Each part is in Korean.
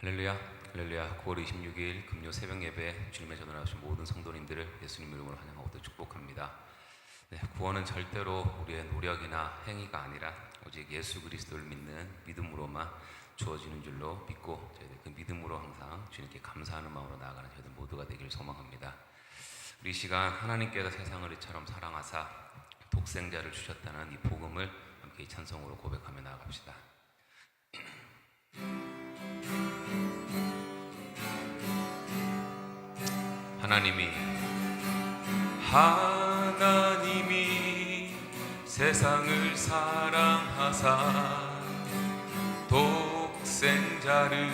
할렐루야, 할렐루야. 9월 26일 금요 새벽 예배 주님의 전을 하신 모든 성도님들을 예수님 이름으로 환영하고 또 축복합니다. 구원은 절대로 우리의 노력이나 행위가 아니라 오직 예수 그리스도를 믿는 믿음으로만 주어지는 줄로 믿고 저희들 그 믿음으로 항상 주님께 감사하는 마음으로 나아가는 저희들 모두가 되기를 소망합니다. 우리 이 시간 하나님께서 세상을 이처럼 사랑하사 독생자를 주셨다는 이 복음을 함께 이 찬송으로 고백하며 나아갑시다. 하나님이 세상을 사랑하사 독생자를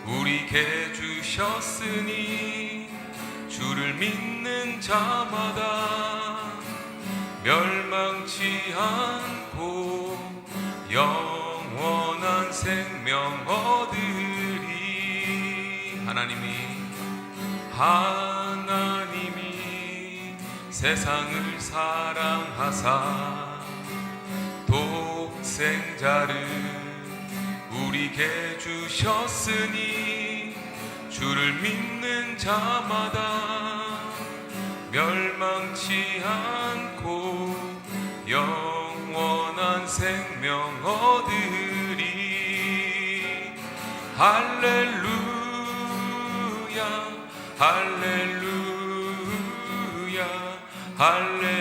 우리에게 주셨으니 주를 믿는 자마다 멸망치 않고 영원한 생명 얻으리. 하나님이 세상을 사랑하사 독생자를 우리에게 주셨으니 주를 믿는 자마다 멸망치 않고 영원한 생명 얻으리. 할렐루야 할렐루야 할렐루야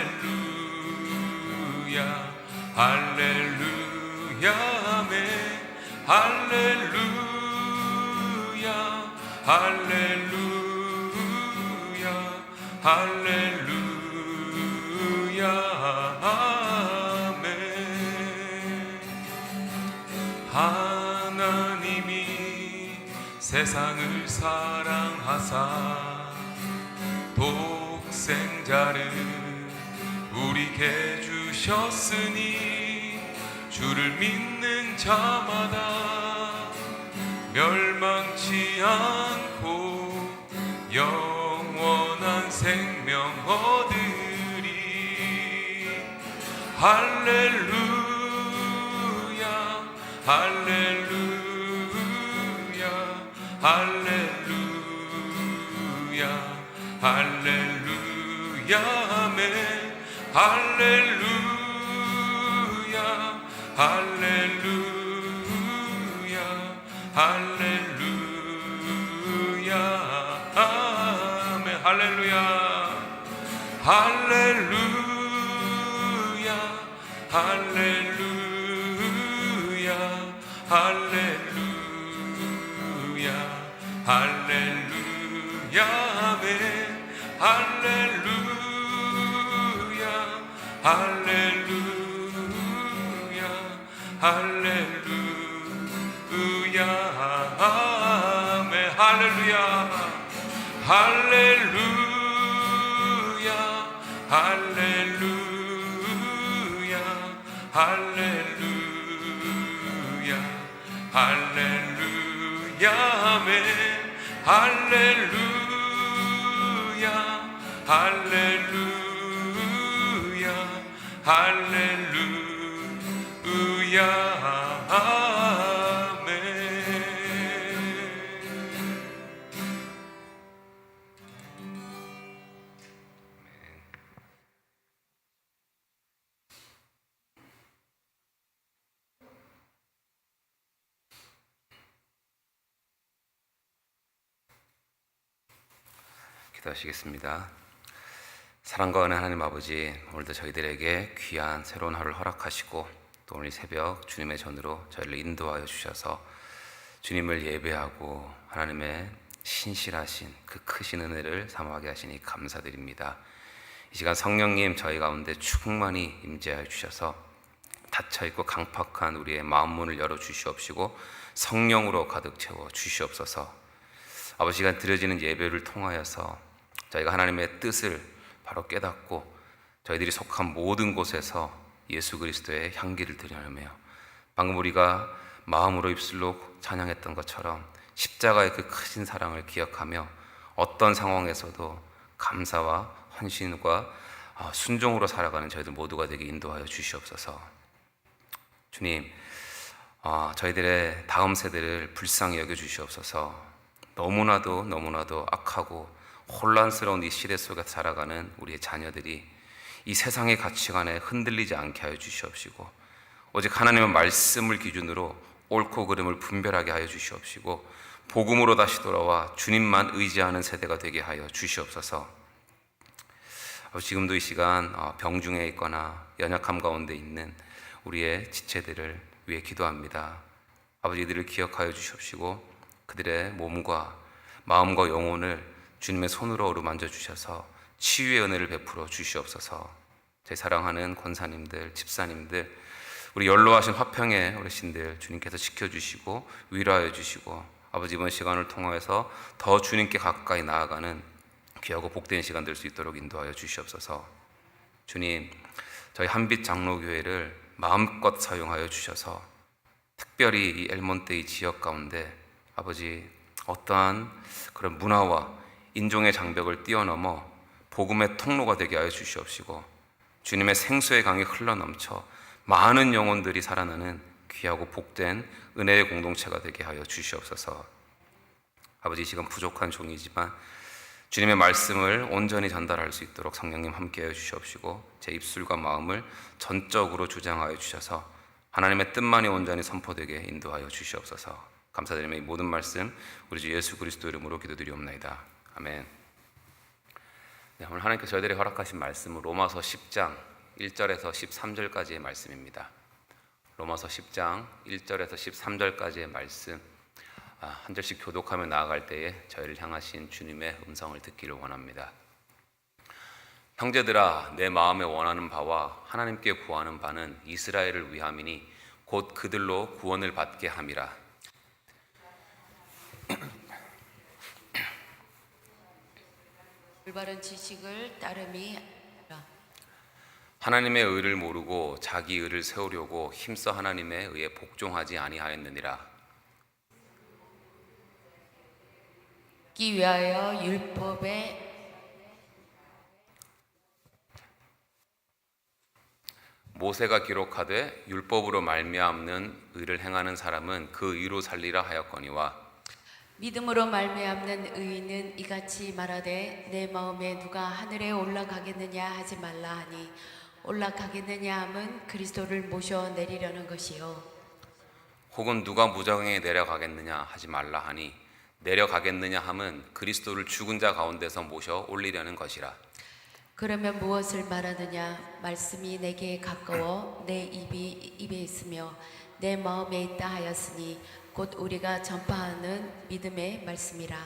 할렐루야 아멘. 할렐루야 할렐루야 할렐루야 아멘. 하나님이 세상을 사랑하사 독생자를 우리에게 주셨으니 주를 믿는 자마다 멸망치 않고 영원한 생명 얻으리. 할렐루야 할렐루야 할렐루야 할렐루야 아멘. 할렐루야 할렐루야 할렐루야 아멘. 할렐루야 할렐루야 할렐루야 할렐루야 할렐루야 아멘. 할렐루야 할렐루야 할렐루야 아멘. 할렐루야 할렐루야 할렐루야 할렐루야 할렐루야 아멘. 할렐루야 할렐루야 할렐루야 아멘. 기도하시겠습니다. 사랑과 은혜 하나님 아버지, 오늘도 저희들에게 귀한 새로운 하루를 허락하시고 또 오늘 새벽 주님의 전으로 저희를 인도하여 주셔서 주님을 예배하고 하나님의 신실하신 그 크신 은혜를 사모하게 하시니 감사드립니다. 이 시간 성령님 저희 가운데 충만히 임재하여 주셔서 닫혀있고 강팍한 우리의 마음 문을 열어주시옵시고 성령으로 가득 채워 주시옵소서. 아버지, 시간 드려지는 예배를 통하여서 저희가 하나님의 뜻을 바로 깨닫고 저희들이 속한 모든 곳에서 예수 그리스도의 향기를 드러내며 방금 우리가 마음으로 입술로 찬양했던 것처럼 십자가의 그 크신 사랑을 기억하며 어떤 상황에서도 감사와 헌신과 순종으로 살아가는 저희들 모두가 되게 인도하여 주시옵소서. 주님, 저희들의 다음 세대를 불쌍히 여겨 주시옵소서. 너무나도 악하고 혼란스러운 이 시대 속에 살아가는 우리의 자녀들이 이 세상의 가치관에 흔들리지 않게 하여 주시옵시고, 오직 하나님의 말씀을 기준으로 옳고 그름을 분별하게 하여 주시옵시고, 복음으로 다시 돌아와 주님만 의지하는 세대가 되게 하여 주시옵소서. 지금도 이 시간 병중에 있거나 연약함 가운데 있는 우리의 지체들을 위해 기도합니다. 아버지, 이들을 기억하여 주시옵시고 그들의 몸과 마음과 영혼을 주님의 손으로 어루만져 주셔서 치유의 은혜를 베풀어 주시옵소서. 제 사랑하는 권사님들, 집사님들, 우리 연로하신 화평의 어르신들 주님께서 지켜주시고 위로하여 주시고, 아버지 이번 시간을 통해서 더 주님께 가까이 나아가는 귀하고 복된 시간 될 수 있도록 인도하여 주시옵소서. 주님, 저희 한빛 장로교회를 마음껏 사용하여 주셔서 특별히 이 엘몬테이 지역 가운데 아버지 어떠한 그런 문화와 인종의 장벽을 뛰어넘어 복음의 통로가 되게 하여 주시옵시고, 주님의 생수의 강이 흘러넘쳐 많은 영혼들이 살아나는 귀하고 복된 은혜의 공동체가 되게 하여 주시옵소서. 아버지, 지금 부족한 종이지만 주님의 말씀을 온전히 전달할 수 있도록 성령님 함께하여 주시옵시고, 제 입술과 마음을 전적으로 주장하여 주셔서 하나님의 뜻만이 온전히 선포되게 인도하여 주시옵소서. 감사드리며 이 모든 말씀 우리 주 예수 그리스도 이름으로 기도드리옵나이다. 아멘. 네, 오늘 하나님께서 저희들이 허락하신 말씀은 로마서 10장 1절에서 13절까지의 말씀입니다. 로마서 10장 1절에서 13절까지의 말씀, 한 절씩 교독하며 나아갈 때에 저희를 향하신 주님의 음성을 듣기를 원합니다. 형제들아, 내 마음에 원하는 바와 하나님께 구하는 바는 이스라엘을 위함이니 곧 그들로 구원을 받게 함이라. 올바른 지식을 따름이 하나님의 의를 모르고 자기 의를 세우려고 힘써 하나님의 의에 복종하지 아니하였느니라. 기 위하여 율법에 모세가 기록하되 율법으로 말미암는 의를 행하는 사람은 그 의로 살리라 하였거니와, 믿음으로 말미암는 의인은 이같이 말하되 내 마음에 누가 하늘에 올라가겠느냐 하지 말라 하니, 올라가겠느냐 함은 그리스도를 모셔 내리려는 것이요, 혹은 누가 무저강에 내려가겠느냐 하지 말라 하니, 내려가겠느냐 함은 그리스도를 죽은 자 가운데서 모셔 올리려는 것이라. 그러면 무엇을 말하느냐? 말씀이 내게 가까워 내 입에 있으며 내 마음에 있다 하였으니 곧 우리가 전파하는 믿음의 말씀이라.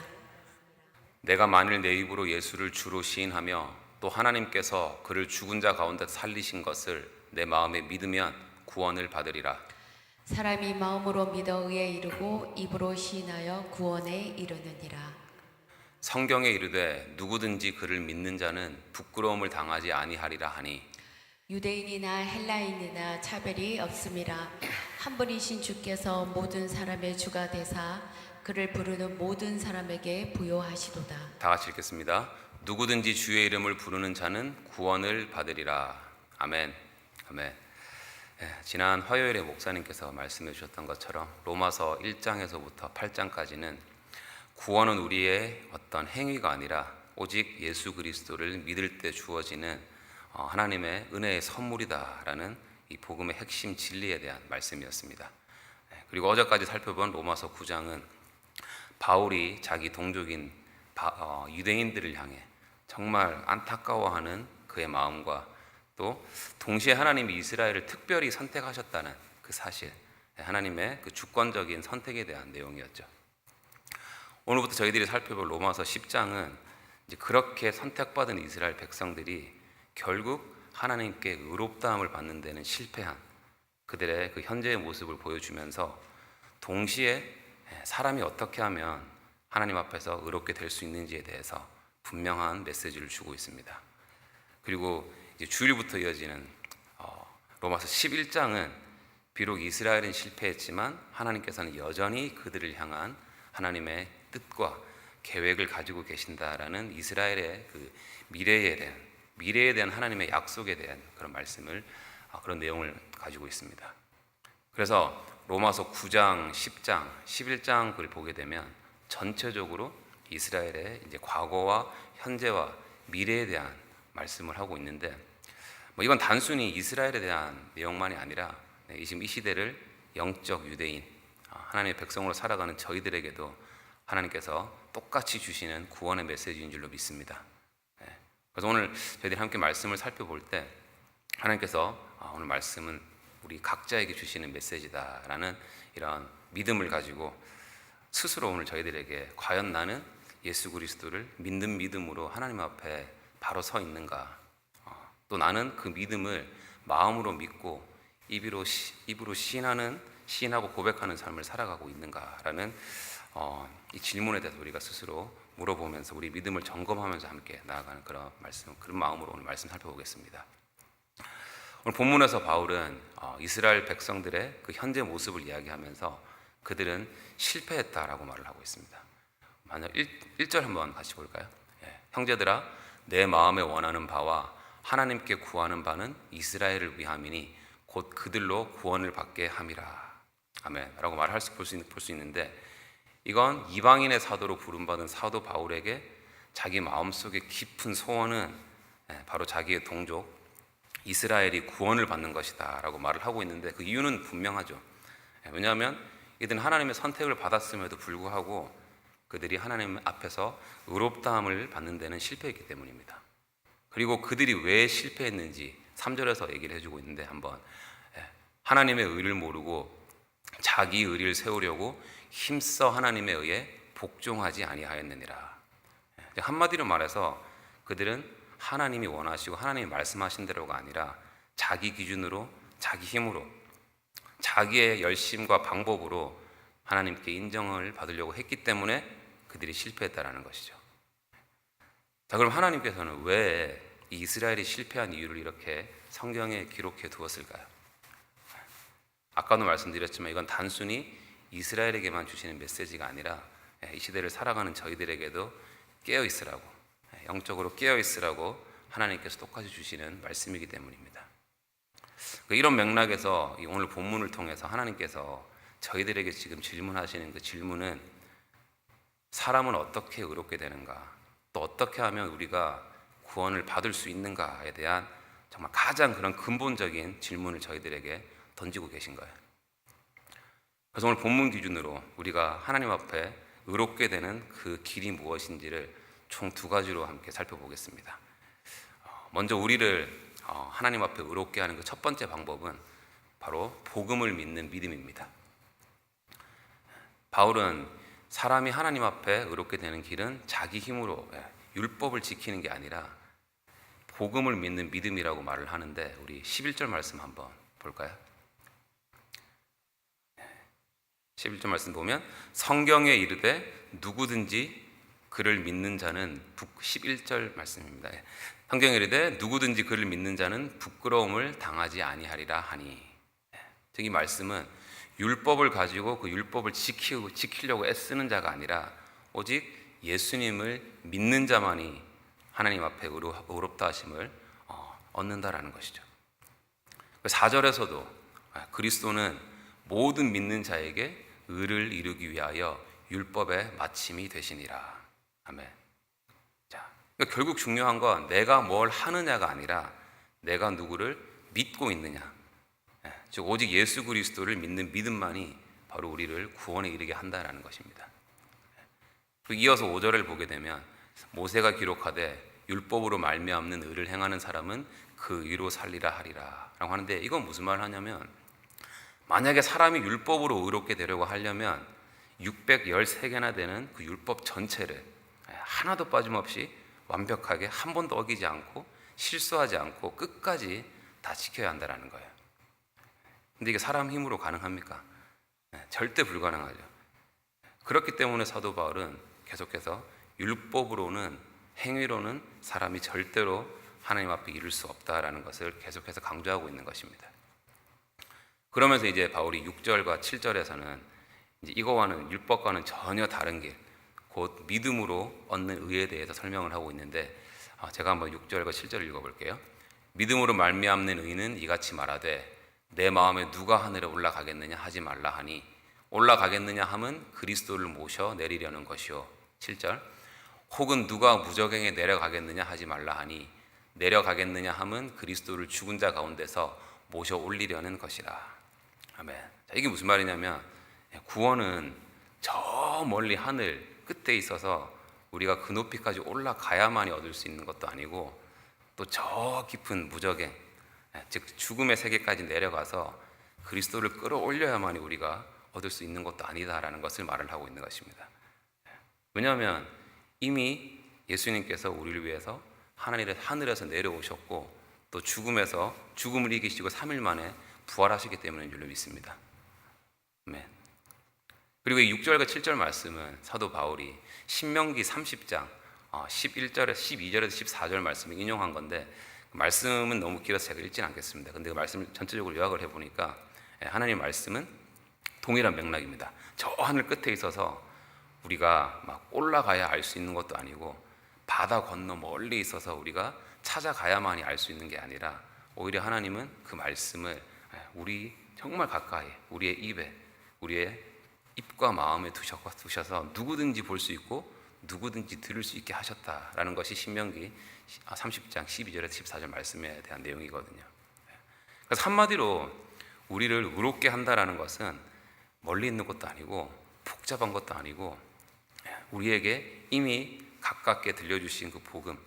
내가 만일 내 입으로 예수를 주로 시인하며 또 하나님께서 그를 죽은 자 가운데 살리신 것을 내 마음에 믿으면 구원을 받으리라. 사람이 마음으로 믿어 의에 이르고 입으로 시인하여 구원에 이르느니라. 성경에 이르되 누구든지 그를 믿는 자는 부끄러움을 당하지 아니하리라 하니, 유대인이나 헬라인이나 차별이 없음이라. 한 분이신 주께서 모든 사람의 주가 되사 그를 부르는 모든 사람에게 부요하시도다. 다 같이 읽겠습니다. 누구든지 주의 이름을 부르는 자는 구원을 받으리라. 아멘. 아멘. 지난 화요일에 목사님께서 말씀해 주셨던 것처럼 로마서 1장에서부터 8장까지는 구원은 우리의 어떤 행위가 아니라 오직 예수 그리스도를 믿을 때 주어지는 하나님의 은혜의 선물이다라는 이 복음의 핵심 진리에 대한 말씀이었습니다. 그리고 어제까지 살펴본 로마서 9장은 바울이 자기 동족인 유대인들을 향해 정말 안타까워하는 그의 마음과 또 동시에 하나님이 이스라엘을 특별히 선택하셨다는 그 사실, 하나님의 그 주권적인 선택에 대한 내용이었죠. 오늘부터 저희들이 살펴볼 로마서 10장은 이제 그렇게 선택받은 이스라엘 백성들이 결국 하나님께 의롭다함을 받는 데는 실패한 그들의 그 현재의 모습을 보여주면서 동시에 사람이 어떻게 하면 하나님 앞에서 의롭게 될 수 있는지에 대해서 분명한 메시지를 주고 있습니다. 그리고 이제 주일부터 이어지는 로마서 11장은 비록 이스라엘은 실패했지만 하나님께서는 여전히 그들을 향한 하나님의 뜻과 계획을 가지고 계신다라는 이스라엘의 그 미래에 대한 하나님의 약속에 대한 그런 말씀을, 그런 내용을 가지고 있습니다. 그래서 로마서 9장, 10장, 11장 그걸 보게 되면 전체적으로 이스라엘의 이제 과거와 현재와 미래에 대한 말씀을 하고 있는데, 이건 단순히 이스라엘에 대한 내용만이 아니라 지금 이 시대를 영적 유대인, 하나님의 백성으로 살아가는 저희들에게도 하나님께서 똑같이 주시는 구원의 메시지인 줄로 믿습니다. 그래서 오늘 저희들이 함께 말씀을 살펴볼 때 하나님께서 오늘 말씀은 우리 각자에게 주시는 메시지다라는 이런 믿음을 가지고 스스로 오늘 저희들에게 과연 나는 예수 그리스도를 믿는 믿음으로 하나님 앞에 바로 서 있는가, 또 나는 그 믿음을 마음으로 믿고 입으로 시인하고 고백하는 삶을 살아가고 있는가라는 이 질문에 대해서 우리가 스스로 물어보면서 우리 믿음을 점검하면서 함께 나아가는 그런 마음으로 오늘 말씀 살펴보겠습니다. 오늘 본문에서 바울은 이스라엘 백성들의 그 현재 모습을 이야기하면서 그들은 실패했다라고 말을 하고 있습니다. 먼저 1절 한번 같이 볼까요? 형제들아, 내 마음에 원하는 바와 하나님께 구하는 바는 이스라엘을 위함이니 곧 그들로 구원을 받게 함이라. 아멘. 라고 말할 볼 수 있는데, 이건 이방인의 사도로 부름받은 사도 바울에게 자기 마음속의 깊은 소원은 바로 자기의 동족 이스라엘이 구원을 받는 것이다 라고 말을 하고 있는데, 그 이유는 분명하죠. 왜냐하면 이들은 하나님의 선택을 받았음에도 불구하고 그들이 하나님 앞에서 의롭다함을 받는 데는 실패했기 때문입니다. 그리고 그들이 왜 실패했는지 3절에서 얘기를 해주고 있는데, 한번 하나님의 의를 모르고 자기 의를 세우려고 힘써 하나님에 의해 복종하지 아니하였느니라. 한마디로 말해서 그들은 하나님이 원하시고 하나님이 말씀하신 대로가 아니라 자기 기준으로, 자기 힘으로, 자기의 열심과 방법으로 하나님께 인정을 받으려고 했기 때문에 그들이 실패했다라는 것이죠. 자, 그럼 하나님께서는 왜 이 이스라엘이 실패한 이유를 이렇게 성경에 기록해 두었을까요? 아까도 말씀드렸지만 이건 단순히 이스라엘에게만 주시는 메시지가 아니라 이 시대를 살아가는 저희들에게도 깨어 있으라고, 영적으로 깨어 있으라고 하나님께서 똑같이 주시는 말씀이기 때문입니다. 이런 맥락에서 오늘 본문을 통해서 하나님께서 저희들에게 지금 질문하시는 그 질문은, 사람은 어떻게 의롭게 되는가, 또 어떻게 하면 우리가 구원을 받을 수 있는가에 대한 정말 가장 그런 근본적인 질문을 저희들에게 던지고 계신 거예요. 그래서 오늘 본문 기준으로 우리가 하나님 앞에 의롭게 되는 그 길이 무엇인지를 총 2가지로 함께 살펴보겠습니다. 먼저 우리를 하나님 앞에 의롭게 하는 그 첫 번째 방법은 바로 복음을 믿는 믿음입니다. 바울은 사람이 하나님 앞에 의롭게 되는 길은 자기 힘으로 율법을 지키는 게 아니라 복음을 믿는 믿음이라고 말을 하는데, 우리 11절 말씀 한번 볼까요? 11절 말씀 보면 성경에 이르되 누구든지 그를 믿는 자는 11절 말씀입니다. 성경에 이르되 누구든지 그를 믿는 자는 부끄러움을 당하지 아니하리라 하니, 이 말씀은 율법을 가지고 그 율법을 지키려고 애쓰는 자가 아니라 오직 예수님을 믿는 자만이 하나님 앞에 의롭다 하심을 얻는다라는 것이죠. 4절에서도 그리스도는 모든 믿는 자에게 의를 이루기 위하여 율법의 마침이 되시니라. 아멘. 자, 그러니까 결국 중요한 건 내가 뭘 하느냐가 아니라 내가 누구를 믿고 있느냐. 즉 오직 예수 그리스도를 믿는 믿음만이 바로 우리를 구원에 이르게 한다라는 것입니다. 이어서 5절을 보게 되면 모세가 기록하되 율법으로 말미암는 의를 행하는 사람은 그 의로 살리라 하리라 라고 하는데, 이건 무슨 말을 하냐면, 만약에 사람이 율법으로 의롭게 되려고 하려면 613개나 되는 그 율법 전체를 하나도 빠짐없이 완벽하게 한 번도 어기지 않고 실수하지 않고 끝까지 다 지켜야 한다는 거예요. 근데 이게 사람 힘으로 가능합니까? 절대 불가능하죠. 그렇기 때문에 사도 바울은 계속해서 율법으로는, 행위로는 사람이 절대로 하나님 앞에 이룰 수 없다라는 것을 계속해서 강조하고 있는 것입니다. 그러면서 이제 바울이 6절과 7절에서는 이제 이거와는, 율법과는 전혀 다른 길, 곧 믿음으로 얻는 의에 대해서 설명을 하고 있는데, 제가 한번 6절과 7절을 읽어볼게요. 믿음으로 말미암는 의는 이같이 말하되 내 마음에 누가 하늘에 올라가겠느냐 하지 말라 하니 올라가겠느냐 함은 그리스도를 모셔 내리려는 것이요. 7절 혹은 누가 무저갱에 내려가겠느냐 하지 말라 하니 내려가겠느냐 함은 그리스도를 죽은 자 가운데서 모셔 올리려는 것이라. 아멘. 자, 이게 무슨 말이냐면 구원은 저 멀리 하늘 끝에 있어서 우리가 그 높이까지 올라가야만이 얻을 수 있는 것도 아니고 또 저 깊은 무저갱 즉 죽음의 세계까지 내려가서 그리스도를 끌어올려야만이 우리가 얻을 수 있는 것도 아니다라는 것을 말을 하고 있는 것입니다. 왜냐하면 이미 예수님께서 우리를 위해서 하늘에서 내려오셨고 또 죽음을 이기시고 3일 만에 부활하시기 때문인 줄로 믿습니다. 아멘. 그리고 이 6절과 7절 말씀은 사도 바울이 신명기 30장 11절에서 12절에서 14절 말씀을 인용한 건데 말씀은 너무 길어서 제가 읽지는 않겠습니다. 근데 그 말씀을 전체적으로 요약을 해보니까 하나님의 말씀은 동일한 맥락입니다. 저 하늘 끝에 있어서 우리가 막 올라가야 알 수 있는 것도 아니고 바다 건너 멀리 있어서 우리가 찾아가야만이 알 수 있는 게 아니라 오히려 하나님은 그 말씀을 우리 정말 가까이 우리의 입에 우리의 입과 마음에 두셔서 누구든지 볼 수 있고 누구든지 들을 수 있게 하셨다라는 것이 신명기 30장 12절에서 14절 말씀에 대한 내용이거든요. 그래서 한마디로 우리를 의롭게 한다라는 것은 멀리 있는 것도 아니고 복잡한 것도 아니고 우리에게 이미 가깝게 들려주신 그 복음,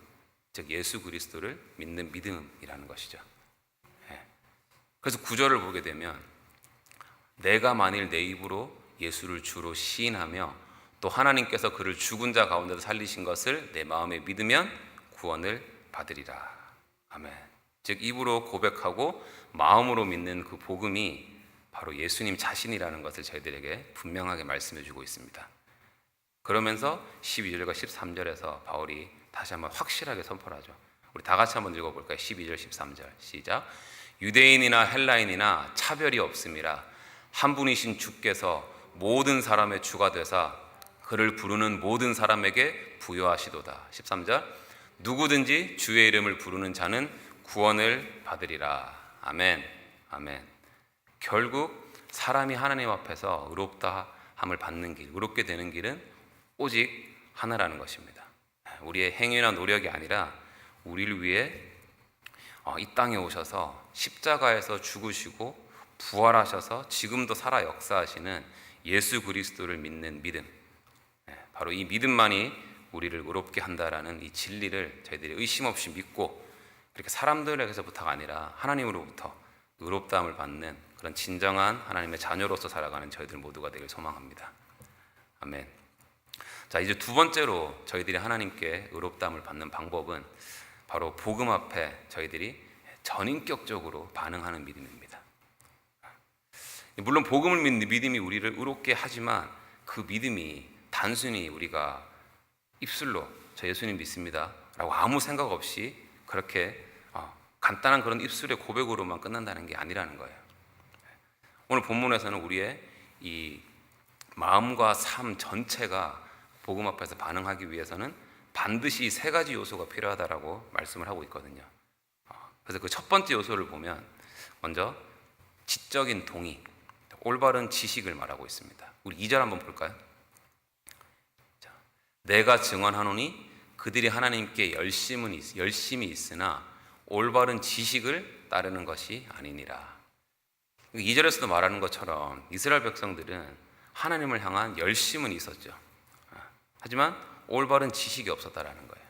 즉 예수 그리스도를 믿는 믿음이라는 것이죠. 그래서 9절을 보게 되면 내가 만일 내 입으로 예수를 주로 시인하며 또 하나님께서 그를 죽은 자 가운데서 살리신 것을 내 마음에 믿으면 구원을 받으리라. 아멘. 즉 입으로 고백하고 마음으로 믿는 그 복음이 바로 예수님 자신이라는 것을 저희들에게 분명하게 말씀해 주고 있습니다. 그러면서 12절과 13절에서 바울이 다시 한번 확실하게 선포하죠. 우리 다 같이 한번 읽어볼까요? 12절 13절 시작. 유대인이나 헬라인이나 차별이 없음이라 한 분이신 주께서 모든 사람의 주가 되사 그를 부르는 모든 사람에게 부여하시도다. 13절 누구든지 주의 이름을 부르는 자는 구원을 받으리라. 아멘. 아멘. 결국 사람이 하나님 앞에서 의롭다 함을 받는 길, 의롭게 되는 길은 오직 하나라는 것입니다. 우리의 행위나 노력이 아니라 우리를 위해 이 땅에 오셔서 십자가에서 죽으시고 부활하셔서 지금도 살아 역사하시는 예수 그리스도를 믿는 믿음, 바로 이 믿음만이 우리를 의롭게 한다라는 이 진리를 저희들이 의심 없이 믿고 그렇게 사람들에게서부터가 아니라 하나님으로부터 의롭다함을 받는 그런 진정한 하나님의 자녀로서 살아가는 저희들 모두가 되길 소망합니다. 아멘. 자, 이제 두 번째로 저희들이 하나님께 의롭다함을 받는 방법은 바로 복음 앞에 저희들이 전인격적으로 반응하는 믿음입니다. 물론 복음을 믿는 믿음이 우리를 의롭게 하지만 그 믿음이 단순히 우리가 입술로 저 예수님 믿습니다 라고 아무 생각 없이 그렇게 간단한 그런 입술의 고백으로만 끝난다는 게 아니라는 거예요. 오늘 본문에서는 우리의 이 마음과 삶 전체가 복음 앞에서 반응하기 위해서는 반드시 세 가지 요소가 필요하다라고 말씀을 하고 있거든요. 그래서 그 첫 번째 요소를 보면 먼저 지적인 동의, 올바른 지식을 말하고 있습니다. 우리 2절 한번 볼까요? 자, 내가 증언하노니 그들이 하나님께 열심이 있으나 올바른 지식을 따르는 것이 아니니라. 2절에서도 말하는 것처럼 이스라엘 백성들은 하나님을 향한 열심은 있었죠. 하지만 올바른 지식이 없었다라는 거예요.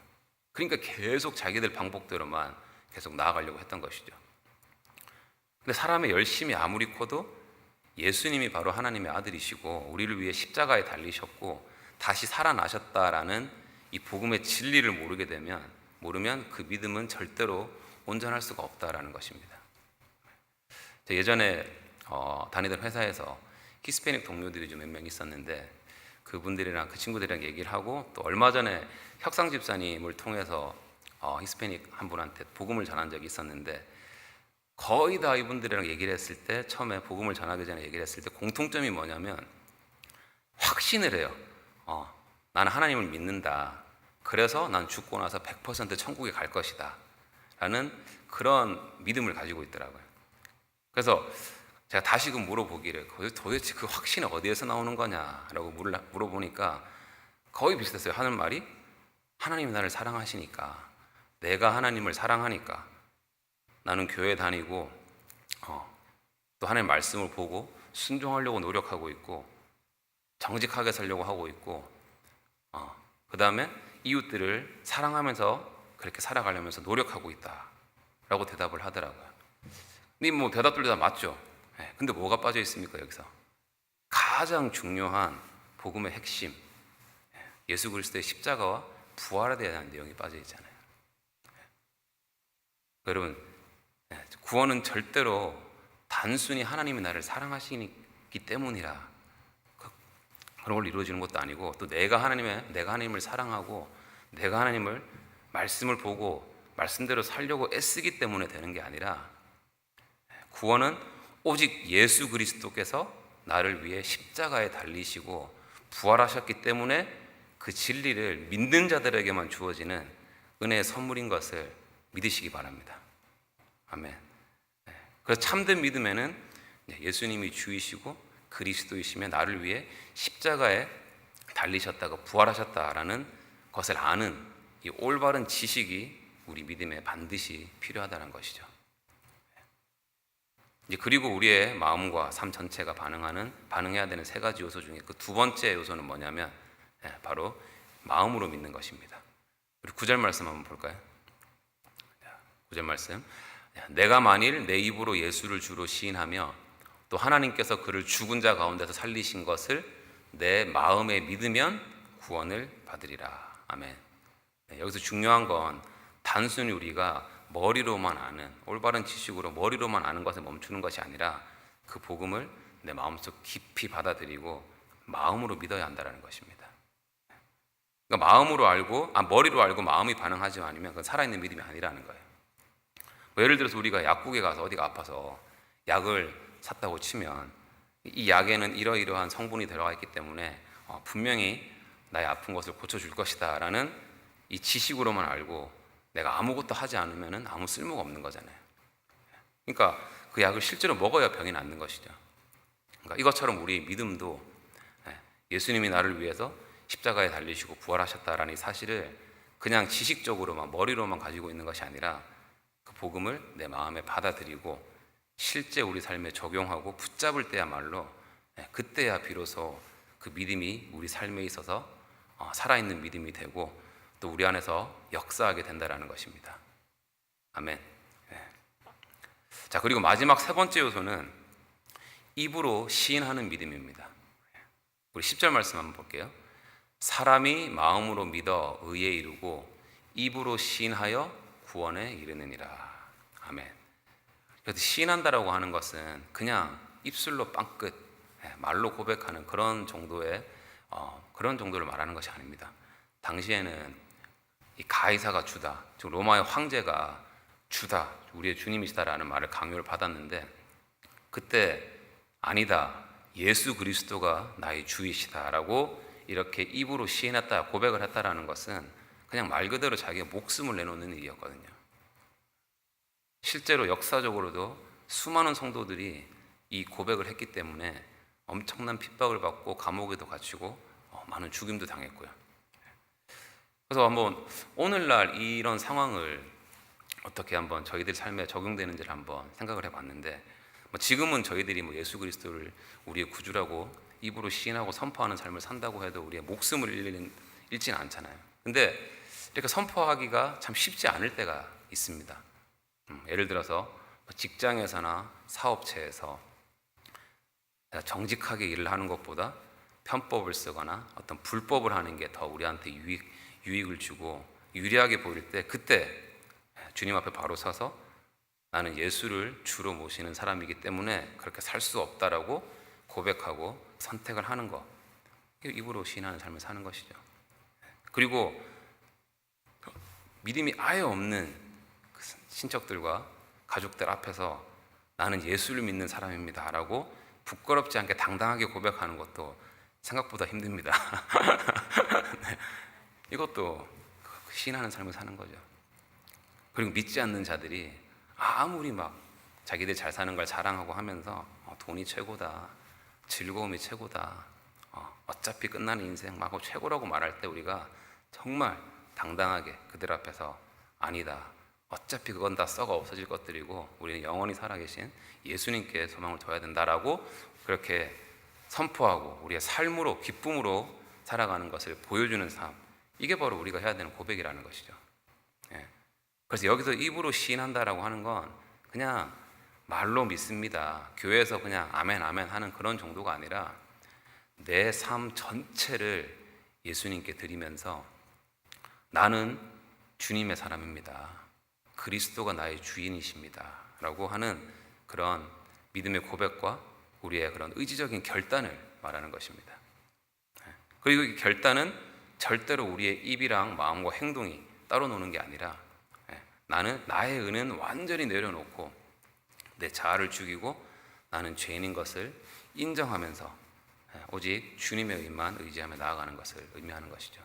그러니까 계속 자기들 방법대로만 계속 나아가려고 했던 것이죠. 근데 사람의 열심이 아무리 커도 예수님이 바로 하나님의 아들이시고 우리를 위해 십자가에 달리셨고 다시 살아나셨다라는 이 복음의 진리를 모르면 그 믿음은 절대로 온전할 수가 없다라는 것입니다. 예전에 다니던 회사에서 히스패닉 동료들이 좀 몇 명 있었는데 그분들이랑 그 친구들이랑 얘기를 하고 또 얼마 전에 혁상 집사님을 통해서 히스패닉 한 분한테 복음을 전한 적이 있었는데 거의 다 이분들이랑 얘기를 했을 때 처음에 복음을 전하기 전에 얘기를 했을 때 공통점이 뭐냐면 확신을 해요. 나는 하나님을 믿는다. 그래서 난 죽고 나서 100% 천국에 갈 것이다 라는 그런 믿음을 가지고 있더라고요. 그래서 제가 다시금 물어보기를 도대체 그 확신이 어디에서 나오는 거냐라고 물어보니까 거의 비슷했어요. 하는 말이 하나님이 나를 사랑하시니까, 내가 하나님을 사랑하니까 나는 교회 다니고 또 하나님의 말씀을 보고 순종하려고 노력하고 있고 정직하게 살려고 하고 있고 그 다음에 이웃들을 사랑하면서 그렇게 살아가려면서 노력하고 있다라고 대답을 하더라고요. 근데 뭐 대답들도 다 맞죠. 근데 뭐가 빠져 있습니까? 여기서 가장 중요한 복음의 핵심, 예수 그리스도의 십자가와 부활에 대한 내용이 빠져 있잖아요. 여러분, 구원은 절대로 단순히 하나님이 나를 사랑하시기 때문이라 그런 걸로 이루어지는 것도 아니고, 또 내가 하나님을 사랑하고 내가 하나님을 말씀을 보고 말씀대로 살려고 애쓰기 때문에 되는 게 아니라, 구원은 오직 예수 그리스도께서 나를 위해 십자가에 달리시고 부활하셨기 때문에 그 진리를 믿는 자들에게만 주어지는 은혜의 선물인 것을 믿으시기 바랍니다. 아멘. 그래서 참된 믿음에는 예수님이 주이시고 그리스도이시며 나를 위해 십자가에 달리셨다가 부활하셨다라는 것을 아는 이 올바른 지식이 우리 믿음에 반드시 필요하다는 것이죠. 그리고 우리의 마음과 삶 전체가 반응해야 되는 세 가지 요소 중에 그 두 번째 요소는 뭐냐면 바로 마음으로 믿는 것입니다. 우리 9절 말씀 한번 볼까요? 9절 말씀. 내가 만일 내 입으로 예수를 주로 시인하며 또 하나님께서 그를 죽은 자 가운데서 살리신 것을 내 마음에 믿으면 구원을 받으리라. 아멘. 여기서 중요한 건 단순히 우리가 머리로만 아는, 올바른 지식으로 머리로만 아는 것에 멈추는 것이 아니라 그 복음을 내 마음속 깊이 받아들이고 마음으로 믿어야 한다는 것입니다. 그러니까 머리로 알고 마음이 반응하지 않으면 그건 살아있는 믿음이 아니라는 거예요. 예를 들어서 우리가 약국에 가서 어디가 아파서 약을 샀다고 치면 이 약에는 이러이러한 성분이 들어가 있기 때문에 분명히 나의 아픈 것을 고쳐줄 것이다 라는 이 지식으로만 알고 내가 아무것도 하지 않으면 아무 쓸모가 없는 거잖아요. 그러니까 그 약을 실제로 먹어야 병이 낫는 것이죠. 그러니까 이것처럼 우리 믿음도 예수님이 나를 위해서 십자가에 달리시고 부활하셨다라는 이 사실을 그냥 지식적으로만 머리로만 가지고 있는 것이 아니라 그 복음을 내 마음에 받아들이고 실제 우리 삶에 적용하고 붙잡을 때야말로 그때야 비로소 그 믿음이 우리 삶에 있어서 살아있는 믿음이 되고 또 우리 안에서 역사하게 된다는 것입니다. 아멘. 자, 그리고 마지막 세 번째 요소는 입으로 시인하는 믿음입니다. 우리 10절 말씀 한번 볼게요. 사람이 마음으로 믿어 의에 이르고 입으로 시인하여 구원에 이르느니라. 아멘. 그래서 시인한다라고 하는 것은 그냥 입술로 빵끝 말로 고백하는 그런 정도를 말하는 것이 아닙니다. 당시에는 이 가이사가 주다, 즉 로마의 황제가 주다, 우리의 주님이시다라는 말을 강요를 받았는데 그때 아니다, 예수 그리스도가 나의 주이시다라고 이렇게 입으로 시인했다, 고백을 했다라는 것은 그냥 말 그대로 자기의 목숨을 내놓는 일이었거든요. 실제로 역사적으로도 수많은 성도들이 이 고백을 했기 때문에 엄청난 핍박을 받고 감옥에도 갇히고 많은 죽임도 당했고요. 그래서 한번 오늘날 이런 상황을 어떻게 한번 저희들 삶에 적용되는지를 한번 생각을 해봤는데, 지금은 저희들이 예수 그리스도를 우리의 구주라고 입으로 시인하고 선포하는 삶을 산다고 해도 우리의 목숨을 잃지는 않잖아요. 근데 이렇게 선포하기가 참 쉽지 않을 때가 있습니다. 예를 들어서 직장에서나 사업체에서 정직하게 일을 하는 것보다 편법을 쓰거나 어떤 불법을 하는 게 더 우리한테 유익을 주고 유리하게 보일 때, 그때 주님 앞에 바로 서서 나는 예수를 주로 모시는 사람이기 때문에 그렇게 살 수 없다라고 고백하고 선택을 하는 것, 입으로 시인하는 삶을 사는 것이죠. 그리고 믿음이 아예 없는 친척들과 가족들 앞에서 나는 예수를 믿는 사람입니다 라고 부끄럽지 않게 당당하게 고백하는 것도 생각보다 힘듭니다. 네. 이것도 시인하는 삶을 사는 거죠. 그리고 믿지 않는 자들이 아무리 막 자기들 잘 사는 걸 자랑하고 하면서 돈이 최고다, 즐거움이 최고다, 어차피 끝나는 인생 막 최고라고 말할 때 우리가 정말 당당하게 그들 앞에서 아니다, 어차피 그건 다 썩어 없어질 것들이고 우리는 영원히 살아계신 예수님께 소망을 둬야 된다라고 그렇게 선포하고 우리의 삶으로 기쁨으로 살아가는 것을 보여주는 삶, 이게 바로 우리가 해야 되는 고백이라는 것이죠. 예. 그래서 여기서 입으로 시인한다라고 하는 건 그냥 말로 믿습니다, 교회에서 그냥 아멘 아멘 하는 그런 정도가 아니라 내 삶 전체를 예수님께 드리면서 나는 주님의 사람입니다, 그리스도가 나의 주인이십니다 라고 하는 그런 믿음의 고백과 우리의 그런 의지적인 결단을 말하는 것입니다. 그리고 이 결단은 절대로 우리의 입이랑 마음과 행동이 따로 노는 게 아니라 나는 나의 의는 완전히 내려놓고 내 자아를 죽이고 나는 죄인인 것을 인정하면서 오직 주님의 의만 의지하며 나아가는 것을 의미하는 것이죠.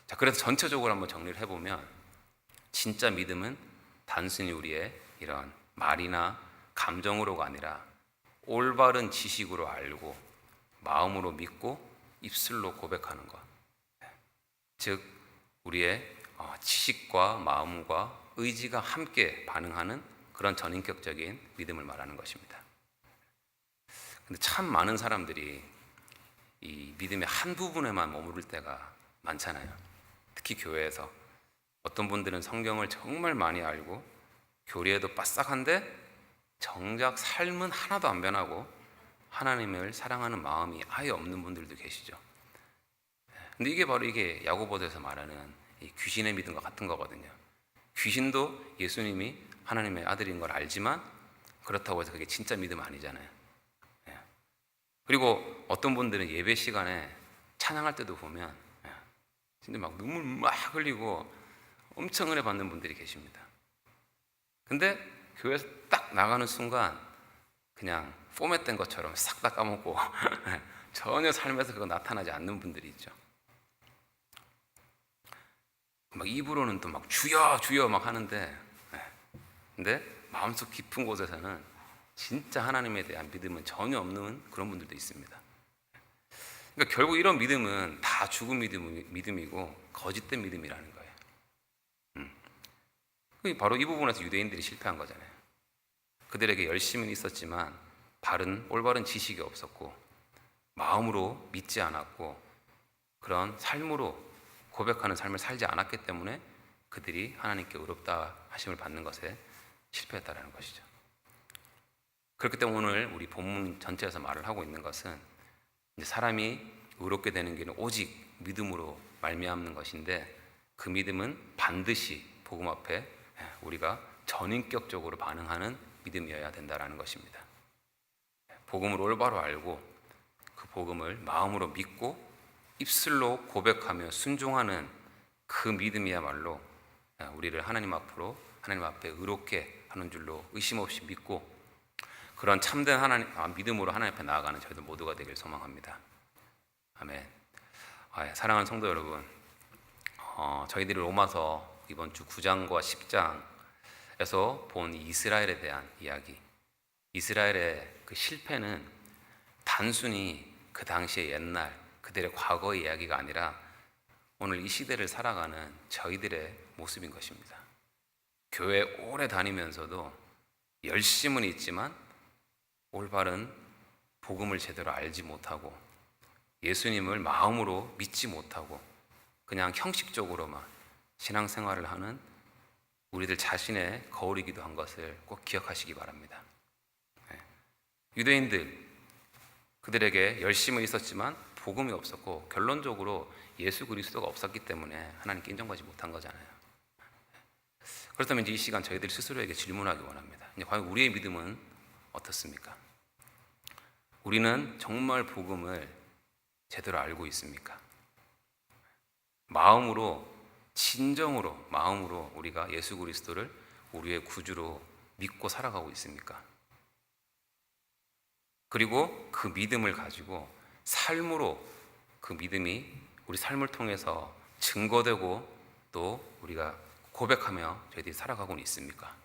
자, 그래서 전체적으로 한번 정리를 해보면 진짜 믿음은 단순히 우리의 이런 말이나 감정으로가 아니라 올바른 지식으로 알고 마음으로 믿고 입술로 고백하는 것, 즉 우리의 지식과 마음과 의지가 함께 반응하는 그런 전인격적인 믿음을 말하는 것입니다. 근데 참 많은 사람들이 이 믿음의 한 부분에만 머무를 때가 많잖아요. 특히 교회에서 어떤 분들은 성경을 정말 많이 알고 교리에도 빠싹한데 정작 삶은 하나도 안 변하고 하나님을 사랑하는 마음이 아예 없는 분들도 계시죠. 근데 이게 바로 이게 야고보서에서 말하는 이 귀신의 믿음과 같은 거거든요. 귀신도 예수님이 하나님의 아들인 걸 알지만 그렇다고 해서 그게 진짜 믿음 아니잖아요. 그리고 어떤 분들은 예배 시간에 찬양할 때도 보면 진짜 막 눈물 막 흘리고 엄청 은혜 받는 분들이 계십니다. 근데 교회에서 딱 나가는 순간 그냥 포맷된 것처럼 싹 다 까먹고 전혀 삶에서 그거 나타나지 않는 분들이 있죠. 막 입으로는 또 막 주여 주여 막 하는데 근데 마음속 깊은 곳에서는 진짜 하나님에 대한 믿음은 전혀 없는 그런 분들도 있습니다. 그러니까 결국 이런 믿음은 다 죽은 믿음이고 거짓된 믿음이라는 거예요. 바로 이 부분에서 유대인들이 실패한 거잖아요. 그들에게 열심은 있었지만 올바른 지식이 없었고 마음으로 믿지 않았고 그런 삶으로 고백하는 삶을 살지 않았기 때문에 그들이 하나님께 의롭다 하심을 받는 것에 실패했다라는 것이죠. 그렇기 때문에 오늘 우리 본문 전체에서 말을 하고 있는 것은 이제 사람이 의롭게 되는 길은 오직 믿음으로 말미암는 것인데 그 믿음은 반드시 복음 앞에 우리가 전인격적으로 반응하는 믿음이어야 된다라는 것입니다. 복음을 올바로 알고 그 복음을 마음으로 믿고 입술로 고백하며 순종하는 그 믿음이야말로 우리를 하나님 앞에 의롭게 하는 줄로 의심 없이 믿고 그런 참된 믿음으로 하나님 앞에 나아가는 저희들 모두가 되길 소망합니다. 아멘. 사랑하는 성도 여러분, 저희들이 로마서 이번 주 9장과 10장에서 본 이스라엘에 대한 이야기, 이스라엘의 그 실패는 단순히 그 당시의 옛날 그들의 과거의 이야기가 아니라 오늘 이 시대를 살아가는 저희들의 모습인 것입니다. 교회 오래 다니면서도 열심은 있지만 올바른 복음을 제대로 알지 못하고 예수님을 마음으로 믿지 못하고 그냥 형식적으로만 신앙생활을 하는 우리들 자신의 거울이기도 한 것을 꼭 기억하시기 바랍니다. 유대인들 그들에게 열심은 있었지만 복음이 없었고 결론적으로 예수 그리스도가 없었기 때문에 하나님께 인정받지 못한 거잖아요. 그렇다면 이제 이 시간 저희들이 스스로에게 질문하기 원합니다. 이제 과연 우리의 믿음은 어떻습니까? 우리는 정말 복음을 제대로 알고 있습니까? 진정으로 마음으로 우리가 예수 그리스도를 우리의 구주로 믿고 살아가고 있습니까? 그리고 그 믿음을 가지고 삶으로 그 믿음이 우리 삶을 통해서 증거되고 또 우리가 고백하며 저희들이 살아가고는 있습니까?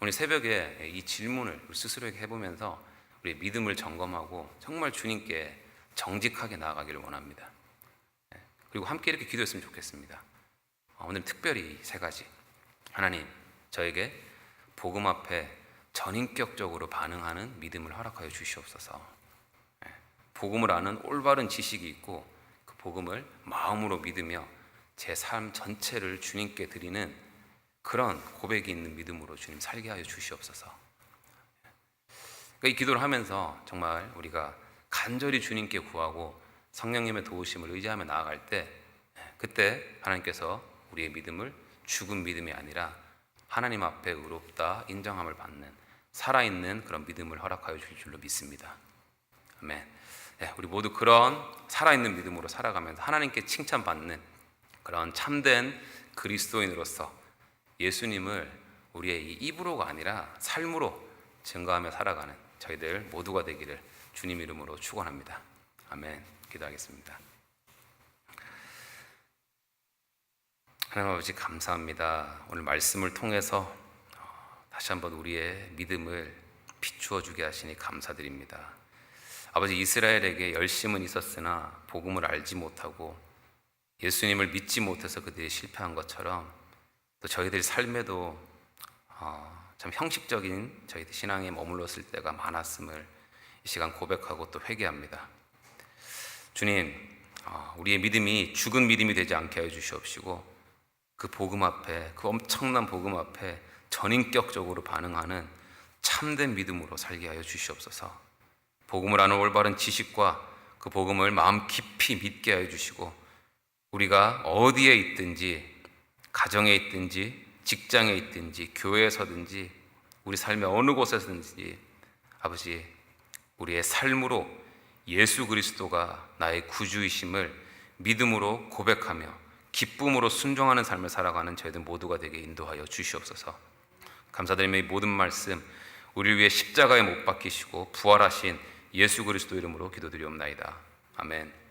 오늘 새벽에 이 질문을 우리 스스로에게 해보면서 우리의 믿음을 점검하고 정말 주님께 정직하게 나아가기를 원합니다. 그리고 함께 이렇게 기도했으면 좋겠습니다. 오늘 특별히 세 가지. 하나님, 저에게 복음 앞에 전인격적으로 반응하는 믿음을 허락하여 주시옵소서. 복음을 아는 올바른 지식이 있고 그 복음을 마음으로 믿으며 제 삶 전체를 주님께 드리는 그런 고백이 있는 믿음으로 주님 살게 하여 주시옵소서. 이 기도를 하면서 정말 우리가 간절히 주님께 구하고 성령님의 도우심을 의지하며 나아갈 때, 그때 하나님께서 우리의 믿음을 죽은 믿음이 아니라 하나님 앞에 의롭다 인정함을 받는 살아있는 그런 믿음을 허락하여 주실 줄로 믿습니다. 아멘. 우리 모두 그런 살아있는 믿음으로 살아가면서 하나님께 칭찬받는 그런 참된 그리스도인으로서 예수님을 우리의 이 입으로가 아니라 삶으로 증거하며 살아가는 저희들 모두가 되기를 주님 이름으로 축원합니다. 아멘. 기도하겠습니다. 하나님 아버지 감사합니다. 오늘 말씀을 통해서 다시 한번 우리의 믿음을 비추어 주게 하시니 감사드립니다. 아버지, 이스라엘에게 열심은 있었으나 복음을 알지 못하고 예수님을 믿지 못해서 그들이 실패한 것처럼 또 저희들 삶에도 참 형식적인 저희들 신앙에 머물렀을 때가 많았음을 이 시간 고백하고 또 회개합니다. 주님, 우리의 믿음이 죽은 믿음이 되지 않게 하여 주시옵시고 그 복음 앞에, 그 엄청난 복음 앞에 전인격적으로 반응하는 참된 믿음으로 살게 하여 주시옵소서. 복음을 아는 올바른 지식과 그 복음을 마음 깊이 믿게 하여 주시고 우리가 어디에 있든지, 가정에 있든지, 직장에 있든지, 교회에서든지, 우리 삶의 어느 곳에서든지 아버지, 우리의 삶으로 예수 그리스도가 나의 구주이심을 믿음으로 고백하며 기쁨으로 순종하는 삶을 살아가는 저희들 모두가 되게 인도하여 주시옵소서. 감사드리며 이 모든 말씀 우리를 위해 십자가에 못 박히시고 부활하신 예수 그리스도 이름으로 기도드리옵나이다. 아멘.